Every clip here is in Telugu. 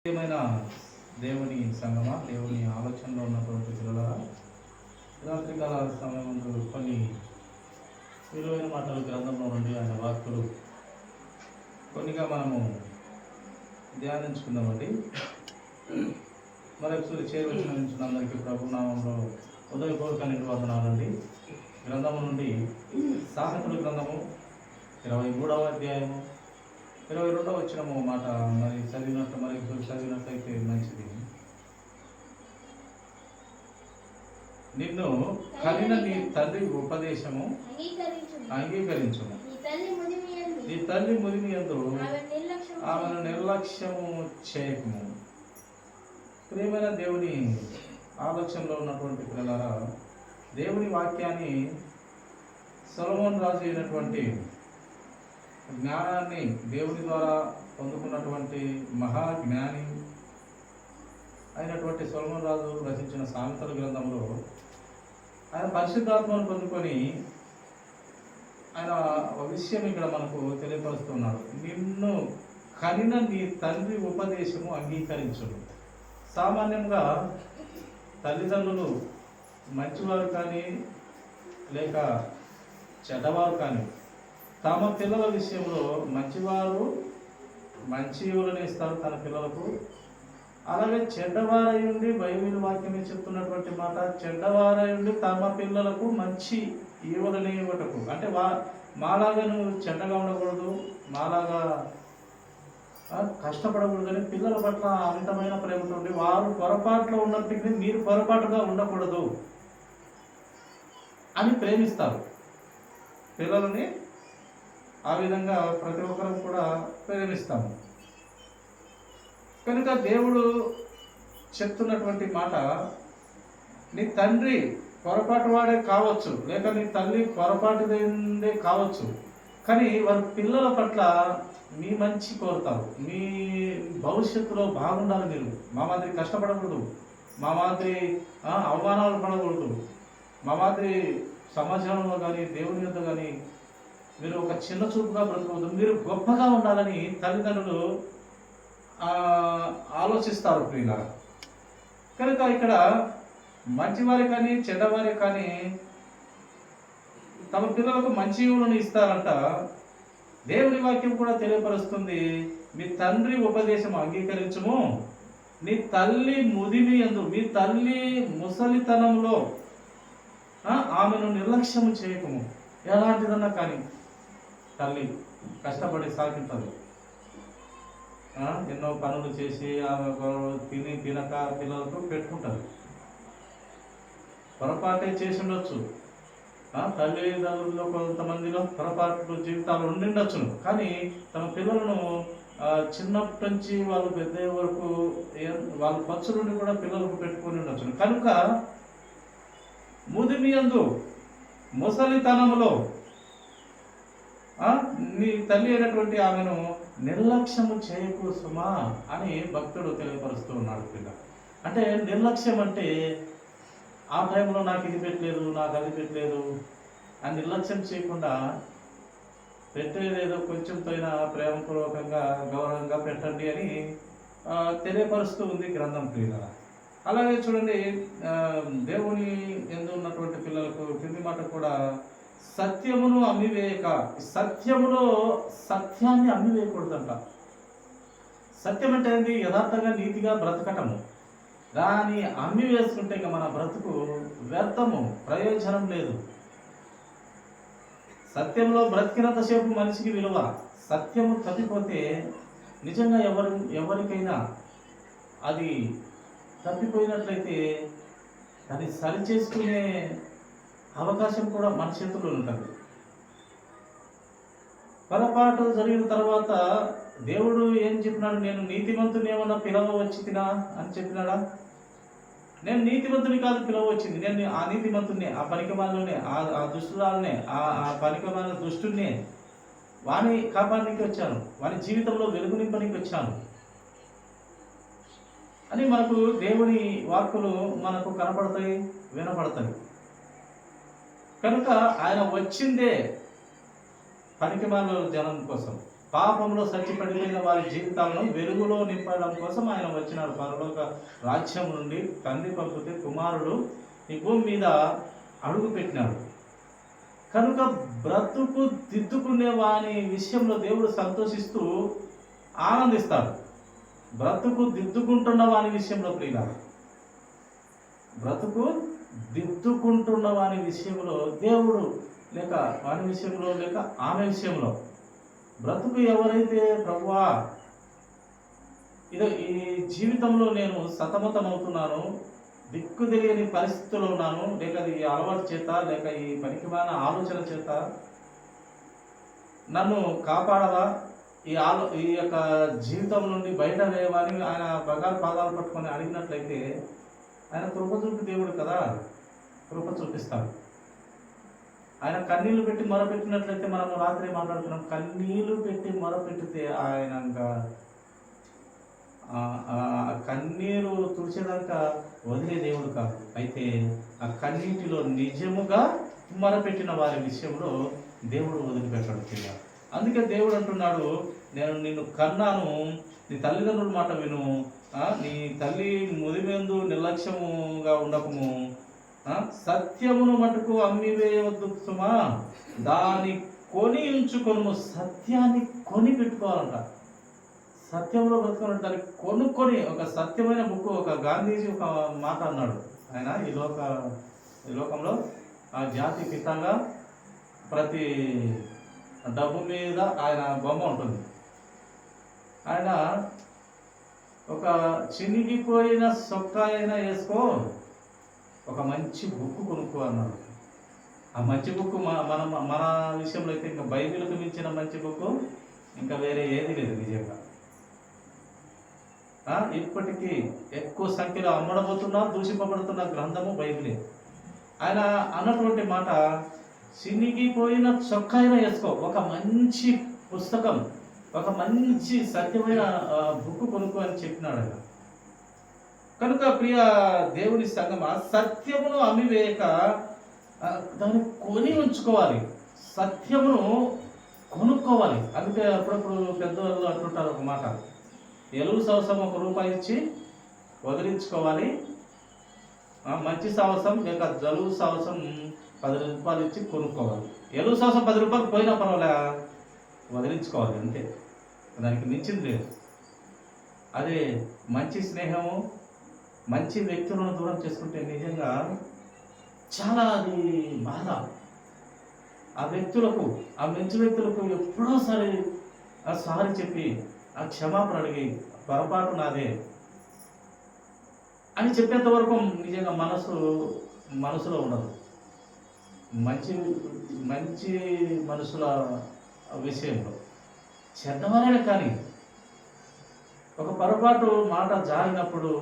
ఏమైనా దేవుని సంగమా, దేవుని ఆలోచనలో ఉన్నటువంటి పిల్లల రాత్రికాల సమయం ముందు కొన్ని విలువైన మాటలు గ్రంథంలో నుండి ఆయన వాక్కులు కొన్నిగా మనము ధ్యానించుకుందామండి. మరొకసారి చేరువచ్చిన అందరికీ ప్రభు నామంలో ఉదయపూర్వక వందనాలండి. గ్రంథము నుండి సామెతల గ్రంథము 23వ అధ్యాయము 22వ వచనము మాట మరి చదివినట్లయితే మంచిది. నిన్ను కనిన నీ తండ్రి ఉపదేశము అంగీకరించుము, నీ తల్లి ముదిమి యందు ఆమెను నిర్లక్ష్యము చేయకము. ప్రియమైన దేవుని ఆలోచనలో ఉన్నటువంటి పిల్లలారా, దేవుని వాక్యాన్ని సొలొమోను రాజు అయినటువంటి జ్ఞానాన్ని దేవుని ద్వారా పొందుకున్నటువంటి మహాజ్ఞాని అయినటువంటి సొలొమోను రాజు రచించిన సామెతల గ్రంథంలో ఆయన పరిశుద్ధాత్మను పొందుకొని ఆయన ఒక విషయం ఇక్కడ మనకు తెలియపరుస్తున్నాడు. నిన్ను కనిన నీ తండ్రి ఉపదేశము అంగీకరించును. సామాన్యంగా తల్లిదండ్రులు మంచివారు కానీ లేక చెడ్డవారు కానీ తమ పిల్లల విషయంలో మంచివారు మంచి యువులను ఇస్తారు తన పిల్లలకు. అలాగే చెడ్డవారై ఉండి బైబిల్ వాక్యమే చెప్తున్నటువంటి మాట, చెడ్డవారై ఉండి తమ పిల్లలకు మంచి యువులని ఇవ్వటకు. అంటే మాలాగా నువ్వు చెడ్డగా ఉండకూడదు, మాలాగా కష్టపడకూడదు అని పిల్లల పట్ల అమితమైన ప్రేమతో ఉండి వారు పొరపాట్లో ఉన్నప్పటికీ మీరు పొరపాటుగా ఉండకూడదు అని ప్రేమిస్తారు పిల్లలని. ఆ విధంగా ప్రతి ఒక్కరం కూడా ప్రేమిస్తాము. కనుక దేవుడు చెప్తున్నటువంటి మాట, నీ తండ్రి పొరపాటు వాడే కావచ్చు, లేక నీ తల్లి పొరపాటుదే కావచ్చు, కానీ వారి పిల్లల పట్ల మీ మంచి కోరుతారు. మీ భవిష్యత్తులో బాగుండాలి, మీరు మా మాదిరి కష్టపడకూడదు, మా మాదిరి అవమానాలు పడకూడదు, మా మాదిరి సమాజంలో కానీ దేవుని యొద్ద కానీ మీరు ఒక చిన్న చూపుగా బ్రతకూడదు, మీరు గొప్పగా ఉండాలని తల్లిదండ్రులు ఆలోచిస్తారు ప్రియుల. కనుక ఇక్కడ మంచివారి కానీ చెడ్డవారి కానీ తమ పిల్లలకు మంచి యువులను ఇస్తారంట. దేవుని వాక్యం కూడా తెలియపరుస్తుంది, మీ తండ్రి ఉపదేశం అంగీకరించుము, నీ తల్లి ముదిమి యందు, మీ తల్లి ముసలితనంలో ఆమెను నిర్లక్ష్యము చేయకము. ఎలాంటిదన్నా కానీ తల్లి కష్టపడి సాగుతుంది, ఎన్నో పనులు చేసి ఆమె తినక పిల్లలతో పెట్టుకుంటారు. పొరపాటే చేసి ఉండొచ్చు, తల్లిదండ్రుల్లో కొంతమందిలో పొరపాటు జీవితాలు ఉండిండొచ్చును, కానీ తమ పిల్లలను చిన్నప్పటి నుంచి వాళ్ళు పెద్ద వరకు వాళ్ళ పచ్చు నుండి కూడా పిల్లలకు పెట్టుకొని ఉండొచ్చును. కనుక ముదిమి యందు ముసలితనంలో నీ తల్లి అయినటువంటి ఆమెను నిర్లక్ష్యము చేయకు సుమా అని భక్తుడు తెలియపరుస్తూ ఉన్నాడు పిల్ల. అంటే నిర్లక్ష్యం అంటే ఆ టైంలో నాకు ఇది పెట్టలేదు, నాకు అది పెట్టలేదు అని నిర్లక్ష్యం చేయకుండా పెట్టేదేదో కొంచెంతో అయినా ప్రేమపూర్వకంగా గౌరవంగా పెట్టండి అని తెలియపరుస్తూ ఉంది గ్రంథం పిల్ల. అలాగే చూడండి, దేవుని యందు ఉన్నటువంటి పిల్లలకు కింది మాట కూడా, సత్యమును అమ్మివేయక. సత్యములో సత్యాన్ని అమ్మివేయకూడదంట. సత్యం అంటే ఏంటి? యథార్థంగా నీతిగా బ్రతకటము. దాన్ని అమ్మి వేసుకుంటే ఇక మన బ్రతుకు వ్యర్థము, ప్రయోజనం లేదు. సత్యంలో బ్రతికినంతసేపు మనిషికి విలువ. సత్యము తప్పిపోతే నిజంగా ఎవరికైనా అది తప్పిపోయినట్లయితే దాన్ని సరిచేసుకునే అవకాశం కూడా మన చేతుల్లో ఉంటుంది. పొరపాటు జరిగిన తర్వాత దేవుడు ఏం చెప్పినాడు? నేను నీతిమంతుని ఏమన్నా పిలవచ్చి తినా అని చెప్పినాడా? నేను నీతిమంతుని కాదు పిలవచ్చింది, నేను ఆ నీతిమంతున్నే, ఆ పనికిమాలనే, ఆ దుష్టురాలనే, ఆ పనికిమాల దుష్టున్నే, వాని కాపాడడానికి వచ్చాను, వాని జీవితంలో వెలుగు నింపడానికి వచ్చాను అని మనకు దేవుని వాక్కులు మనకు కనపడతాయి, వినపడతాయి. కనుక ఆయన వచ్చిందే పనికిమాల జనం కోసం, పాపంలో చచ్చిపడిపోయిన వారి జీవితాలను వెలుగులో నింపడం కోసం ఆయన వచ్చినాడు. పరలోక రాజ్యం నుండి తండ్రి పంపితే కుమారుడు ఈ భూమి మీద అడుగు పెట్టినాడు. కనుక బ్రతుకు దిద్దుకునే వాని విషయంలో దేవుడు సంతోషిస్తూ ఆనందిస్తాడు. బ్రతుకు దిద్దుకుంటున్న వాని విషయంలో ప్రియుల, బ్రతుకు దిద్దుకుంటున్న వాని విషయంలో దేవుడు లేక వాని విషయంలో లేక ఆమె విషయంలో బ్రతుకు ఎవరైతే ప్రభువా ఈ జీవితంలో నేను సతమతమవుతున్నాను, దిక్కు తెలియని పరిస్థితుల్లో ఉన్నాను, లేక ఈ అలవాటు చేత లేక ఈ పనికిమాలిన ఆలోచన చేత నన్ను కాపాడవా, ఈ యొక్క జీవితం నుండి బయట వేయమని ఆయన బంగారు పాదాలు పట్టుకొని అడిగినట్లయితే ఆయన కృప చూపి దేవుడు కదా, కృప చూపిస్తాడు. ఆయన కన్నీళ్లు పెట్టి మొరపెట్టినట్లయితే మనం రాత్రి మాట్లాడుతున్నాం, కన్నీళ్లు పెట్టి మొరపెట్టితే ఆయన కన్నీరు తుడిచేదాకా వదిలే దేవుడు కాదు. అయితే ఆ కన్నీటిలో నిజముగా మొరపెట్టిన వారి విషయంలో దేవుడు వదిలిపెట్టాడు పిల్ల. అందుకే దేవుడు అంటున్నాడు, నేను నిన్ను కన్నాను, నీ తల్లిదండ్రుల మాట విను, నీ తల్లి ముదిమెందు నిర్లక్ష్యముగా ఉండకము, సత్యమును మటుకు అమ్మివేయవద్దు సుమా, దాన్ని కొని ఉంచుకొను. సత్యాన్ని కొని పెట్టుకోవాలంట. సత్యంలో బ్రతుకుని దాన్ని కొనుక్కొని, ఒక సత్యమైన బుక్, ఒక గాంధీజీ ఒక మాట అన్నాడు. ఆయన ఈ లోకంలో ఆ జాతి పితంగా ప్రతి డబ్బు మీద ఆయన బొమ్మ ఉంటుంది. ఆయన ఒక చినిగిపోయిన సొక్కా అయినా వేసుకో, ఒక మంచి బుక్ కొనుక్కో అన్నాడు. ఆ మంచి బుక్ మన విషయంలో అయితే ఇంకా బైబిల్కి మించిన మంచి బుక్ ఇంకా వేరే ఏది లేదు నిజంగా. ఇప్పటికీ ఎక్కువ సంఖ్యలో అమ్మడబోతున్నా దూషింపబడుతున్న గ్రంథము బైబిలే. ఆయన అన్నటువంటి మాట, చినిగిపోయిన చొక్కా అయినా వేసుకో, ఒక మంచి పుస్తకం, ఒక మంచి సత్యమైన బుక్ కొనుక్కో అని చెప్పినాడు ఆయన. కనుక ప్రియ దేవుని సంగమ, సత్యమును అమ్మివేయక దాన్ని కొని ఉంచుకోవాలి, సత్యమును కొనుక్కోవాలి. అందుకే అప్పుడప్పుడు పెద్దవాళ్ళు అంటుంటారు ఒక మాట, ఎలుగు సవసం ₹1 ఇచ్చి వదిలించుకోవాలి, మంచి సవసం లేక జలుబు సవసం ₹10 ఇచ్చి కొనుక్కోవాలి. ఎలుగు సవసం ₹10 పోయినా పర్వాలే, వదిలించుకోవాలి అంతే, దానికి మించింది లేదు. అదే మంచి స్నేహము, మంచి వ్యక్తులను దూరం చేసుకుంటే నిజంగా చాలా అది బాధ. ఆ మంచి వ్యక్తులకు ఎప్పుడో సారి చెప్పి ఆ క్షమాపణ అడిగి, పొరపాటు నాదే అని చెప్పేంత వరకు నిజంగా మనసులో ఉండదు. మంచి మనుషుల విషయంలో చెడ్డవారైనా కానీ ఒక పొరపాటు మాట జారినప్పుడు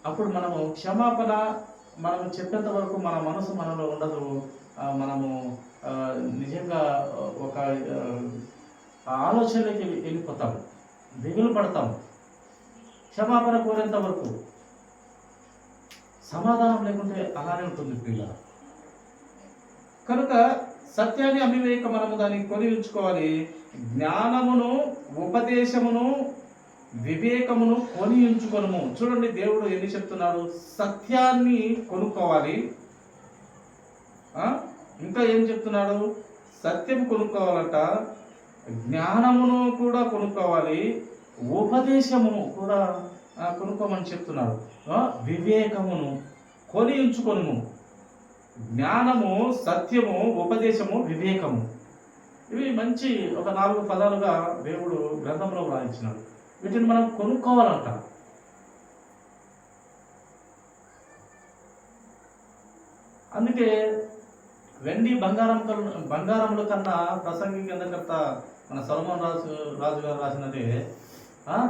అప్పుడు మనము క్షమాపణ మనం చెప్పేంత వరకు మన మనసు మనలో ఉండదు. మనము నిజంగా ఒక ఆలోచనలోకి వెళ్ళిపోతాం, దిగులు పడతాం. క్షమాపణ కోరేంత వరకు సమాధానం లేకుంటే అలానే ఉంటుంది పిల్ల. కనుక సత్యాన్ని అవివేక మనము దాన్ని కొని ఉంచుకోవాలి. జ్ఞానమును, ఉపదేశమును, వివేకమును కొని ఉంచుకొనుము. చూడండి దేవుడు ఎన్ని చెప్తున్నాడు, సత్యాన్ని కొనుక్కోవాలి. ఇంకా ఏం చెప్తున్నాడు, సత్యం కొనుక్కోవాలంట, జ్ఞానమును కూడా కొనుక్కోవాలి, ఉపదేశమును కూడా కొనుక్కోమని చెప్తున్నాడు. వివేకమును కొని ఉంచుకొనుము. జ్ఞానము, సత్యము, ఉపదేశము, వివేకము, ఇవి మంచి ఒక 4 పదాలుగా దేవుడు గ్రంథంలో వ్రాయించినాడు. వీటిని మనం కొనుక్కోవాలంట. అందుకే వెండి బంగారముల కన్నా ప్రసంగి గ్రంథకర్త మన సొలొమోను రాజు గారు రాసినదే,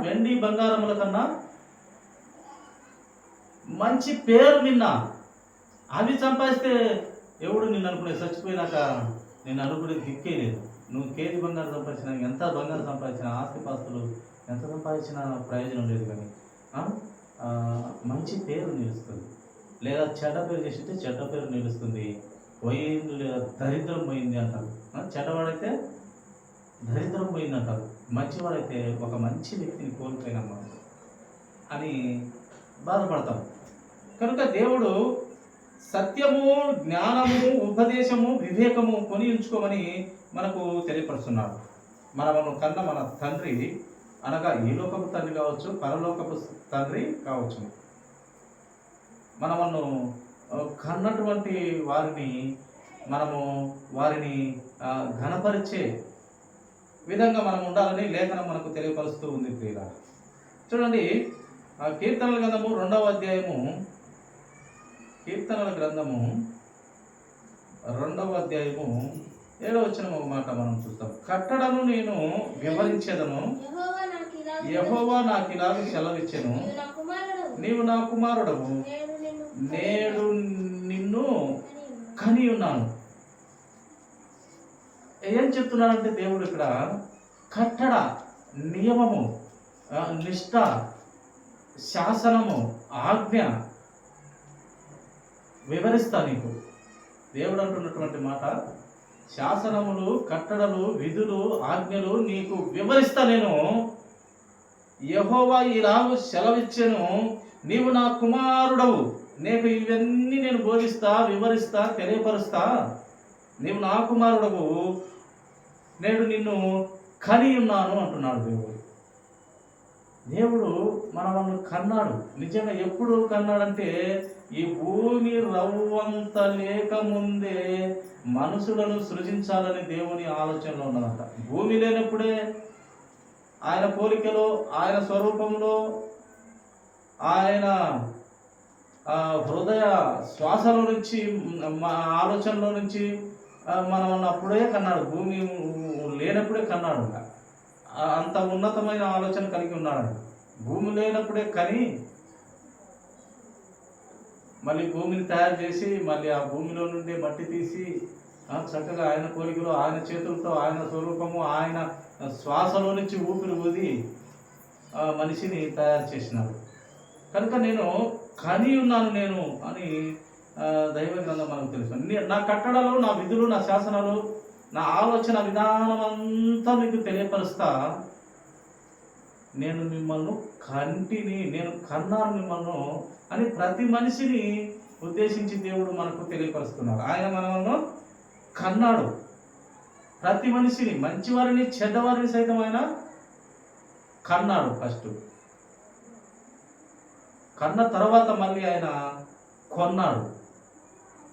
వెండి బంగారముల కన్నా మంచి పేరు విన్నా. అవి సంపాదిస్తే ఎవడు నిన్ను అనుకునే, చచ్చిపోయినాక నేను అనుకునే దిక్కే లేదు. నువ్వు కేజీ బంగారం సంపాదించినా, ఎంత బంగారం సంపాదించినా, ఆస్తిపాస్తులు ఎంత సంపాదించినా ప్రయోజనం లేదు. కానీ మంచి పేరు నిలుస్తుంది, లేదా చెడ్డ పేరు చేసింటే చెడ్డ పేరు నిలుస్తుంది. పోయింది లేదా దరిద్రం పోయింది అంటారు. చెడ్డవాడైతే దరిద్రం పోయిందంటారు. మంచివారైతే ఒక మంచి వ్యక్తిని కోల్పోయినామా అని బాధపడతాం. కనుక దేవుడు సత్యము, జ్ఞానము, ఉపదేశము, వివేకము కొని ఉంచుకోమని మనకు తెలియపరుస్తున్నాడు. మనము కన్న మన తండ్రి అనగా ఈ లోకపు తండ్రి కావచ్చు, పరలోకపు తండ్రి కావచ్చు. మనము కన్నటువంటి వారిని వారిని ఘనపరిచే విధంగా మనం ఉండాలని లేఖనం మనకు తెలియపరుస్తూ ఉంది ప్రియులారా. చూడండి, కీర్తనల గ్రంథము 2వ అధ్యాయము, కీర్తనల గ్రంథము 2వ అధ్యాయము 7వ వచనం ఒక మాట మనం చూస్తాం. కట్టడను నేను వివరించేదను, యెహోవా నాకు ఇలాగ సెలవిచ్చెను, నీవు నా కుమారుడవు, నేడు నిన్ను కని ఉన్నాను. ఏం చెప్తున్నాడంటే దేవుడు ఇక్కడ కట్టడ, నియమము, నిష్ఠ, శాసనము, ఆజ్ఞ వివరిస్తా నీకు. దేవుడు అంటున్నటువంటి మాట, శాసనములు, కట్టడలు, విధులు, ఆజ్ఞలు నీకు వివరిస్తా నేను. యెహోవా ఇలాగ సెలవిచ్చెను, నీవు నా కుమారుడవు, నీకు ఇవన్నీ నేను బోధిస్తా, వివరిస్తా, తెలియపరుస్తా. నీవు నా కుమారుడవు, నేడు నిన్ను కని ఉన్నాను అంటున్నాడు దేవుడు. దేవుడు మనల్ని కన్నాడు. నిజంగా ఎప్పుడు కన్నాడంటే ఈ భూమి రవ్వంత లేకముందే మనుషులను సృజించాలని దేవుని ఆలోచనలో ఉన్నదంట. భూమి లేనప్పుడే ఆయన పోలికలో, ఆయన స్వరూపంలో, ఆయన హృదయ శ్వాసలో నుంచి, ఆలోచనలో నుంచి మనం అప్పుడే కన్నాడు. భూమి లేనప్పుడే కన్నాడు. అంత ఉన్నతమైన ఆలోచన కలిగి ఉన్నాడు. భూమి లేనప్పుడే కని మళ్ళీ భూమిని తయారు చేసి, మళ్ళీ ఆ భూమిలో నుండి మట్టి తీసి చక్కగా ఆయన కోరికలో, ఆయన చేతులతో, ఆయన స్వరూపము, ఆయన శ్వాసలో నుంచి ఊపిరి ఊది మనిషిని తయారు చేసినాడు. కనుక నేను కని ఉన్నాను నేను అని దైవ గ్రంథం మనకు తెలుసు. నా కట్టడలు, నా విధులు, నా శాసనాలు, నా ఆలోచన విధానం అంతా మీకు తెలియపరుస్తా. నేను మిమ్మల్ని కంటిని, నేను కన్నాను మిమ్మల్ని అని ప్రతి మనిషిని ఉద్దేశించి దేవుడు మనకు తెలియపరుస్తున్నాడు. ఆయన మనల్ని కన్నాడు. ప్రతి మనిషిని, మంచివారిని, చెడ్డవారిని సైతం ఆయన కన్నాడు. ఫస్ట్ కన్న తర్వాత మళ్ళీ ఆయన కొన్నాడు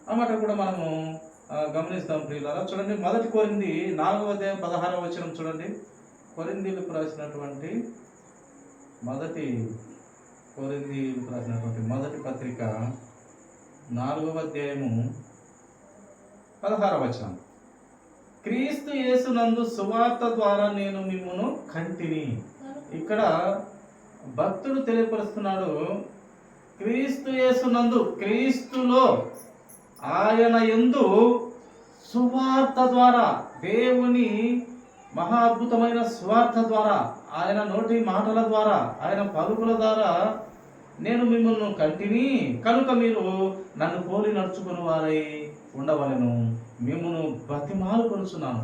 అన్నమాట కూడా మనము గమనిస్తాం ప్రియులారా. చూడండి, 1 కొరింథీ 4వ అధ్యాయం 16వ వచనం చూడండి. కొరింథీలకు రాసినటువంటి మొదటి పత్రిక 4వ అధ్యాయము 16వ వచనం. క్రీస్తు యేసునందు సువార్త ద్వారా నేను మిమ్మును కంటిని. ఇక్కడ భక్తుడు తెలియపరుస్తున్నాడు, క్రీస్తు యేసునందు, క్రీస్తులో, ఆయన యందు సువార్త ద్వారా, దేవుని మహా అద్భుతమైన సువార్త ద్వారా, ఆయన నోటి మాటల ద్వారా, ఆయన పలుకుల ద్వారా నేను మిమ్మల్ని కంటిని. కనుక మీరు నన్ను పోలి నడుచుకుని వారై ఉండవలెను. మిమ్మల్ని బతిమాలు కొలుచున్నాను.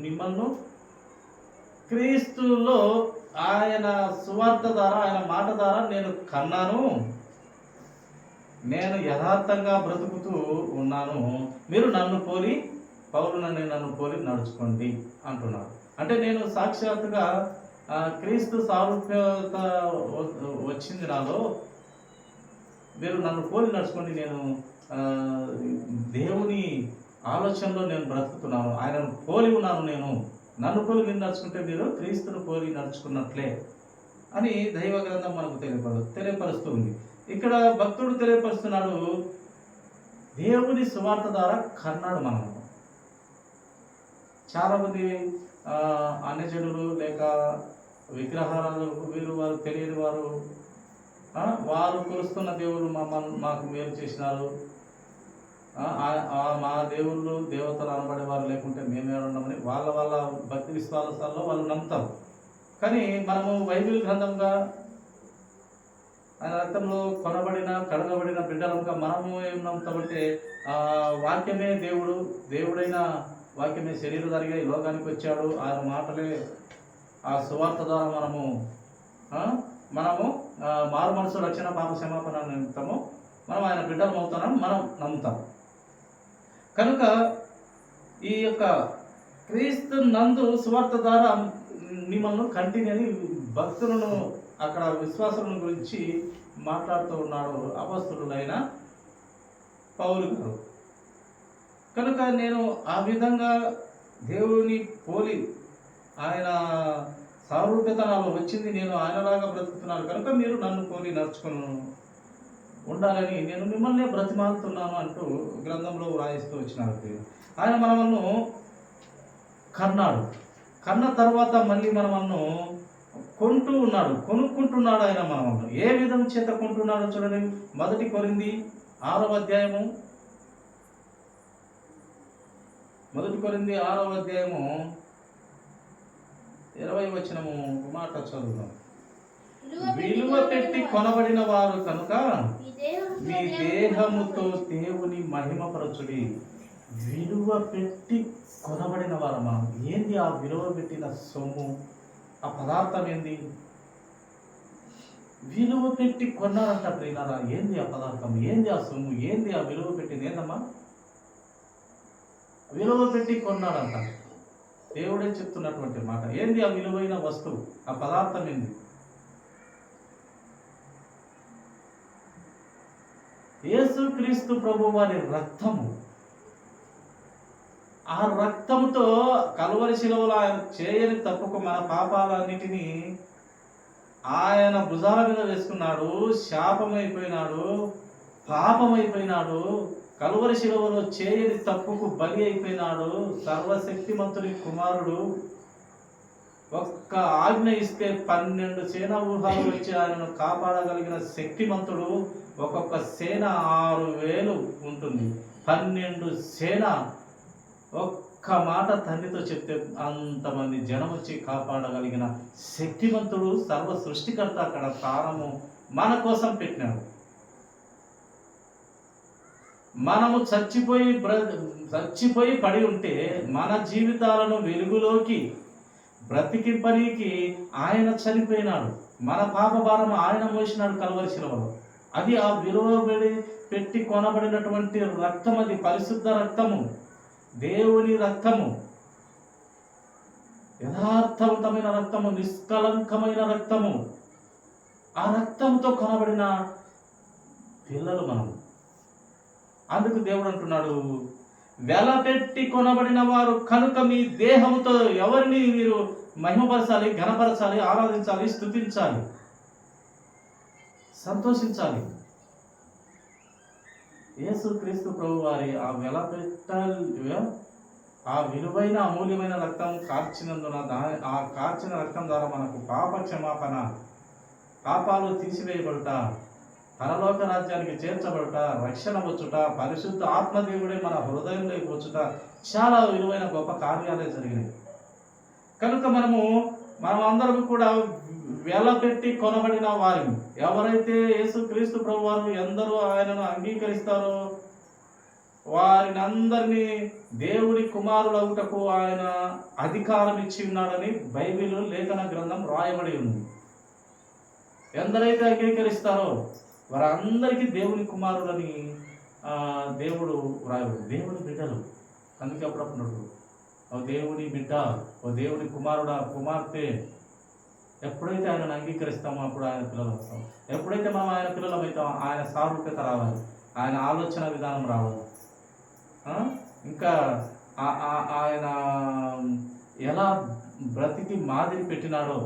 మిమ్మల్ని క్రీస్తులో, ఆయన సువార్త ద్వారా, ఆయన మాట ద్వారా నేను కన్నాను. నేను యథార్థంగా బ్రతుకుతూ ఉన్నాను. మీరు నన్ను పోలి, పౌలు నన్ను పోలి నడుచుకోండి అంటున్నాడు. అంటే నేను సాక్షాత్తుగా క్రీస్తు సారూప్యత వచ్చింది నాలో. మీరు నన్ను పోలి నడుచుకోండి. నేను దేవుని ఆలోచనలో నేను బ్రతుకుతున్నాను. ఆయనను పోలి ఉన్నాను. నేను నన్ను పోలి మీరు నడుచుకుంటే మీరు క్రీస్తును పోలి నడుచుకున్నట్లే అని దైవ గ్రంథం మనకు తెలియపరుస్తుంది. ఇక్కడ భక్తుడు తెలియపరుస్తున్నాడు, దేవుని సువార్త ద్వారా కన్నాడు మనము. చాలామంది అన్యజనులు లేక విగ్రహాలకు వారు తెలియని వారు కొలుస్తున్న దేవుళ్ళు మాకు మేలు చేసినారు, మా దేవుళ్ళు దేవతలు అనబడేవారు లేకుంటే మేమే ఉండమని వాళ్ళ భక్తి విశ్వాసాల్లో వాళ్ళు నమ్ముతారు. కానీ మనము బైబిల్ గ్రంథంగా, ఆయన రక్తంలో కొనబడిన, కడగబడిన బిడ్డలంగా మనము ఏం నమ్ముతామంటే వాక్యమే దేవుడైన వాక్యమే శరీరధారిగా ఈ లోకానికి వచ్చాడు. ఆయన మాటలే ఆ సువార్త ద్వారా మనము మారు మనసు రక్షణ పాప క్షమాపణ నిమిత్తము మనం ఆయన బిడ్డలం అవుతామని మనం నమ్ముతాం. కనుక ఈ యొక్క క్రీస్తు నందు సువార్త ద్వారా మిమ్మల్ని కంటిని అని భక్తులను అక్కడ విశ్వాసులను గురించి మాట్లాడుతూ ఉన్నాడు అపొస్తలుడైన పౌలు గారు. కనుక నేను ఆ విధంగా దేవుని పోలి ఆయన సారూప్యత నాలో వచ్చింది, నేను ఆయనలాగా బ్రతుకుతున్నాను కనుక మీరు నన్ను పోలి నడుచుకుని ఉండాలని నేను మిమ్మల్ని బ్రతిమాలుతున్నాను అంటూ గ్రంథంలో వ్రాయిస్తూ వచ్చినారు. ఆయన మనల్ని కన్నాడు. కన్న తర్వాత మళ్ళీ మనల్ని కొంటూ ఉన్నాడు, కొనుక్కుంటున్నాడు. ఆయన మనల్ని ఏ విధం చేత కొంటున్నాడో చూడండి. 1 కొరింథీ 6వ అధ్యాయము 20వ వచనము మాట చదువుదాం. విలువ పెట్టి కొనబడిన వారు కనుక మీ దేహముతో దేవుని మహిమపరచుడి. విలువ పెట్టి కొనబడిన వారు మనం. ఏంది ఆ విలువ పెట్టిన సొమ్ము? ఆ పదార్థం ఏంది? విలువ పెట్టి కొన్నారంట ప్రియులారా. ఏంది ఆ పదార్థం? ఏంది ఆ సొమ్ము? ఏంది ఆ విలువ పెట్టింది? ఏందమ్మా? విలువ పెట్టి కొన్నాడంట. దేవుడే చెప్తున్నటువంటి మాట. ఏంది ఆ విలువైన వస్తువు? ఆ పదార్థం ఏంది? యేసుక్రీస్తు ప్రభు వారి రక్తము. ఆ రక్తముతో కలువరి శిలువలో ఆయన చేయని తప్పుకు మన పాపాలన్నిటినీ ఆయన భుజాల మీద వేసుకున్నాడు. శాపమైపోయినాడు, పాపమైపోయినాడు. కలువరి శిలువలో చేయని తప్పుకు బలి అయిపోయినాడు. సర్వశక్తిమంతుడి కుమారుడు. ఒక్క ఆజ్ఞ ఇస్తే 12 సేనా వ్యూహాలు వచ్చి ఆయనను కాపాడగలిగిన శక్తిమంతుడు. ఒక్కొక్క సేన 6000 ఉంటుంది. 12 సేన ఒక్క మాట తండ్రితో చెప్తే అంతమంది జనం వచ్చి కాపాడగలిగిన శక్తివంతుడు, సర్వ సృష్టికర్త అక్కడ స్థానము మన కోసం పెట్టినాడు. మనము చచ్చిపోయి పడి ఉంటే మన జీవితాలను వెలుగులోకి బ్రతికింపనీకి ఆయన చనిపోయినాడు. మన పాప భారం ఆయన మోసినాడు కలువరి శిలువలో. అది ఆ విలువ పెట్టి కొనబడినటువంటి రక్తం. అది పరిశుద్ధ రక్తము, దేవుని రక్తము, యథార్థవంతమైన రక్తము, నిష్కలంకమైన రక్తము. ఆ రక్తంతో కొనబడిన పిల్లలు మనం. అందుకు దేవుడు అంటున్నాడు, వెల పెట్టి కొనబడిన వారు కనుక మీ దేహంతో ఎవరిని మీరు మహిమపరచాలి, ఘనపరచాలి, ఆరాధించాలి, స్తుతించాలి, సంతోషించాలి. యేసుక్రీస్తు ప్రభు వారి ఆ వెల ఆ విలువైన అమూల్యమైన రక్తం కార్చినందున ఆ కార్చిన రక్తం ద్వారా మనకు పాప క్షమాపణ, పాపాలు తీసివేయబడుట, పరలోక రాజ్యానికి చేర్చబడుట, రక్షణ వచ్చుట, పరిశుద్ధ ఆత్మదేవుడే మన హృదయంలోకి వచ్చుట, చాలా విలువైన గొప్ప కార్యాలే జరిగినాయి. కనుక మనం అందరం కూడా వెల పెట్టి కొనబడిన వారిని. ఎవరైతే యేసుక్రీస్తు ప్రభు వారు ఎందరూ ఆయనను అంగీకరిస్తారో వారిని అందరినీ దేవుడి కుమారులవుటకు ఆయన అధికారం ఇచ్చి ఉన్నాడని బైబిల్ లేఖన గ్రంథం రాయబడి ఉంది. ఎందరైతే అంగీకరిస్తారో వారందరికీ దేవుని కుమారులని దేవుడు రాయబడి, దేవుని బిడ్డలు. అందుకే అప్పుడప్పుడు ఓ దేవుని బిడ్డ, ఓ దేవుని కుమారుడా, కుమార్తె. ఎప్పుడైతే ఆయనను అంగీకరిస్తామో అప్పుడు ఆయన పిల్లలు వస్తాం. ఎప్పుడైతే మనం ఆయన పిల్లలు అవుతామో ఆయన సారూప్యత రావాలి, ఆయన ఆలోచన విధానం రావాలి. ఇంకా ఆయన ఎలా బ్రతికి మాదిరి పెట్టినాడో,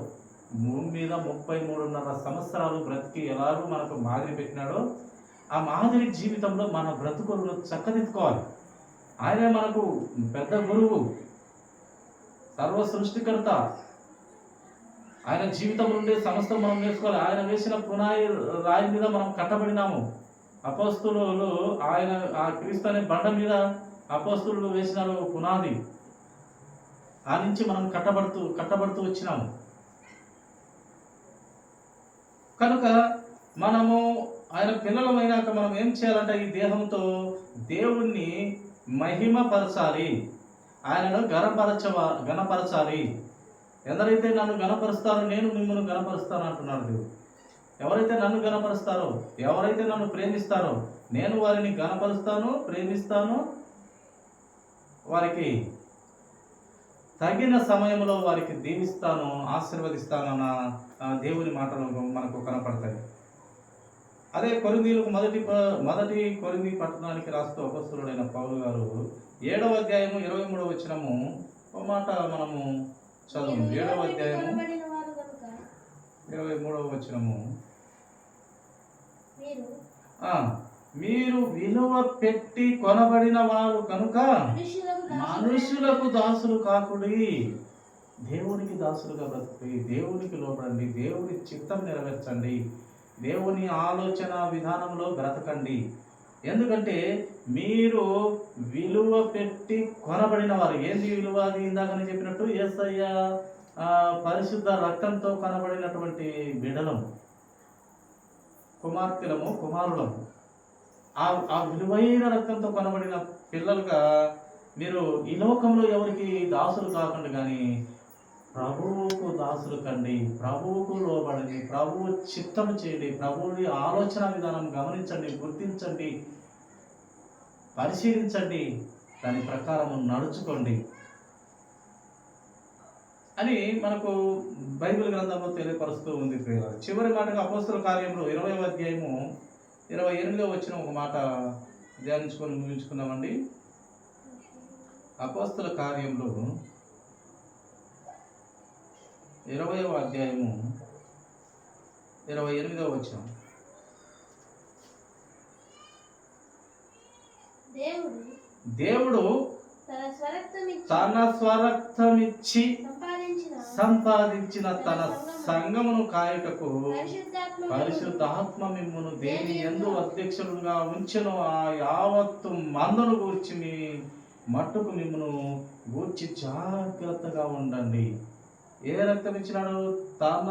భూమి మీద 33.5 సంవత్సరాలు బ్రతికి ఎలాగో మనకు మాదిరి పెట్టినాడో ఆ మాదిరి జీవితంలో మన బ్రతుకులను చక్కదిద్దుకోవాలి. ఆయనే మనకు పెద్ద గురువు, సర్వ సృష్టికర్త. ఆయన జీవితం నుండి సమస్తం మనం నేర్చుకోవాలి. ఆయన వేసిన పునాది రాయి మీద మనం కట్టబడినాము. అపోస్తులు ఆయన ఆ క్రీస్తు అనే బండ మీద అపోస్తులు వేసినారు పునాది. ఆ నుంచి మనం కట్టబడుతూ వచ్చినాము. కనుక మనము ఆయన పిల్లలమైనాక మనం ఏం చేయాలంటే ఈ దేహంతో దేవుణ్ణి మహిమపరచాలి. ఆయనను గణపరచాలి. ఎవరైతే నన్ను గణపరుస్తారో నేను మిమ్మల్ని గణపరుస్తాను అంటున్నాడు దేవుడు. ఎవరైతే నన్ను గణపరుస్తారో, ఎవరైతే నన్ను ప్రేమిస్తారో నేను వారిని గణపరుస్తాను, ప్రేమిస్తాను, వారికి తగిన సమయంలో వారికి దీవిస్తాను, ఆశీర్వదిస్తానన్న దేవుని మాటలు మనకు కనపడతాయి. అదే కొరింథీయులకు మొదటి కొరింథీ పట్టణానికి రాస్తూ అపొస్తలుడైన పౌలు గారు 7వ అధ్యాయము 23వ వచనము ఒక మాట మనము చదువు. 7వ అధ్యాయము 23వ వచనము, మీరు విలువ పెట్టి కొనబడిన వారు కనుక మనుషులకు దాసులు కాకుడి, దేవునికి దాసులుగా బ్రతుకుడి, దేవునికి లోపడండి, దేవుని చిత్తం నెరవేర్చండి, దేవుని ఆలోచన విధానంలో బ్రతకండి. ఎందుకంటే మీరు విలువ పెట్టి కొనబడిన వారు. ఏంది విలువ? అది ఇందాకనే చెప్పినట్టు యేసయ్య పరిశుద్ధ రక్తంతో కనబడినటువంటి బిడ్డలం, కుమార్తెలము, కుమారులము. ఆ విలువైన రక్తంతో కనబడిన పిల్లలుగా మీరు ఈ లోకంలో ఎవరికి దాసులు కాకుండా కానీ ప్రభువుకు దాసులు కండి, ప్రభువుకు లోబడండి, ప్రభువు చిత్తం చేయండి, ప్రభువుని ఆలోచన విధానం గమనించండి, గుర్తించండి, పరిశీలించండి, దాని ప్రకారం నడుచుకోండి అని మనకు బైబిల్ గ్రంథంలో తెలియపరుస్తూ ఉంది. చివరి మాటగా అపోస్తలుల కార్యంలో 20వ అధ్యాయము 28వ వచనం ఒక మాట ధ్యానించుకొని ముగించుకుందామండి. అపోస్తలుల కార్యంలో 20వ అధ్యాయము 28వ వచనం, దేవుడు తన స్వరక్తమిచ్చి సంపాదించిన తన సంఘమును కాయుటకు పరిశుద్ధాత్మ మిమ్మును దేని యందు అధ్యక్షులుగా ఉంచెను ఆ యావత్తు మందను గూర్చి మీ మట్టుకు మిమ్మును గూర్చి జాగ్రత్తగా ఉండండి. ఏ రక్తం ఇచ్చినాడు? తన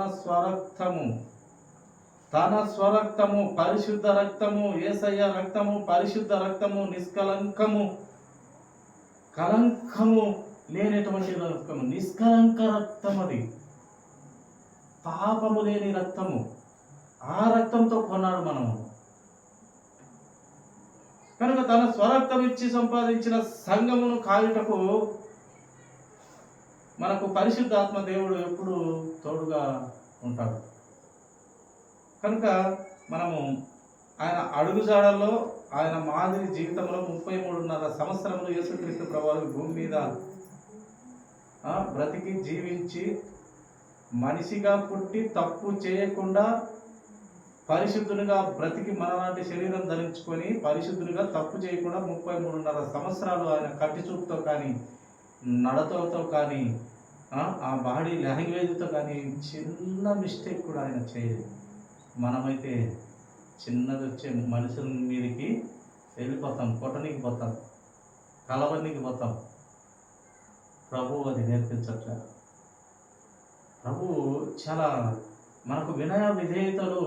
స్వరక్తము, పరిశుద్ధ రక్తము, యేసయ్య రక్తము, పరిశుద్ధ రక్తము, నిష్కలంకము, కలంకము లేనటువంటి రక్తము, నిష్కలంక రక్తం. అది పాపము లేని రక్తము. ఆ రక్తంతో కొన్నాడు మనము. కనుక తన స్వరక్తం ఇచ్చి సంపాదించిన సంఘమును కాయుటకు మనకు పరిశుద్ధాత్మ దేవుడు ఎప్పుడు తోడుగా ఉంటాడు. కనుక మనము ఆయన అడుగుజాడల్లో, ఆయన మాదిరి జీవితంలో 33.5 సంవత్సరములు యేసుక్రీస్తు ప్రభువు భూమి మీద బ్రతికి జీవించి మనిషిగా పుట్టి తప్పు చేయకుండా పరిశుద్ధునిగా బ్రతికి మనలాంటి శరీరం ధరించుకొని పరిశుద్ధునిగా తప్పు చేయకుండా 33.5 సంవత్సరాలు ఆయన కట్టి చూపుతో కానీ, నడతతో కానీ, ఆ బాడీ లాంగ్వేజ్తో కానీ చిన్న మిస్టేక్ కూడా ఆయన చేయలేదు. మనమైతే చిన్నది వచ్చే మనుషుల మీదకి వెళ్ళిపోతాం, కొట్టనికి పోతాం, కలవనికి పోతాం. ప్రభువు అది నేర్పించట్లే. ప్రభువు చాలా మనకు వినయ విధేయతలు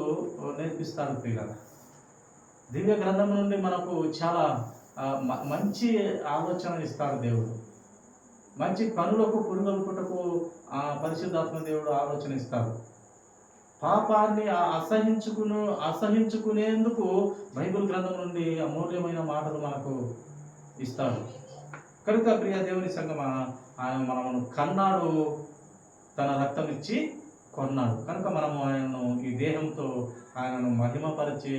నేర్పిస్తాడు. పిల్లలు దివ్య గ్రంథం నుండి మనకు చాలా మంచి ఆలోచన ఇస్తాడు దేవుడు. మంచి పనులకు పురుగొల్పుటకు పరిశుద్ధాత్మ దేవుడు ఆలోచన ఇస్తాడు. పాపాన్ని అసహించుకునేందుకు బైబిల్ గ్రంథం నుండి అమూల్యమైన మాటలు మనకు ఇస్తాడు. కనుక ప్రియ దేవుని సంగమా, ఆయన మనము కన్నాడు, తన రక్తం ఇచ్చి కొన్నాడు. కనుక మనము ఆయనను ఈ దేహంతో ఆయనను మహిమపరిచే,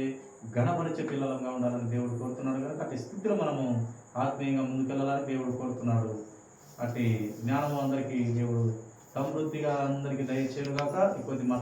ఘనపరిచే పిల్లలంగా ఉండాలని దేవుడు కోరుతున్నాడు. కనుక అట్టి స్థితిలో మనము ఆత్మీయంగా ముందుకెళ్ళాలని దేవుడు కోరుతున్నాడు. అట్టి జ్ఞానము అందరికీ దేవుడు సమృద్ధిగా అందరికీ దయచేయుగాక. కొద్ది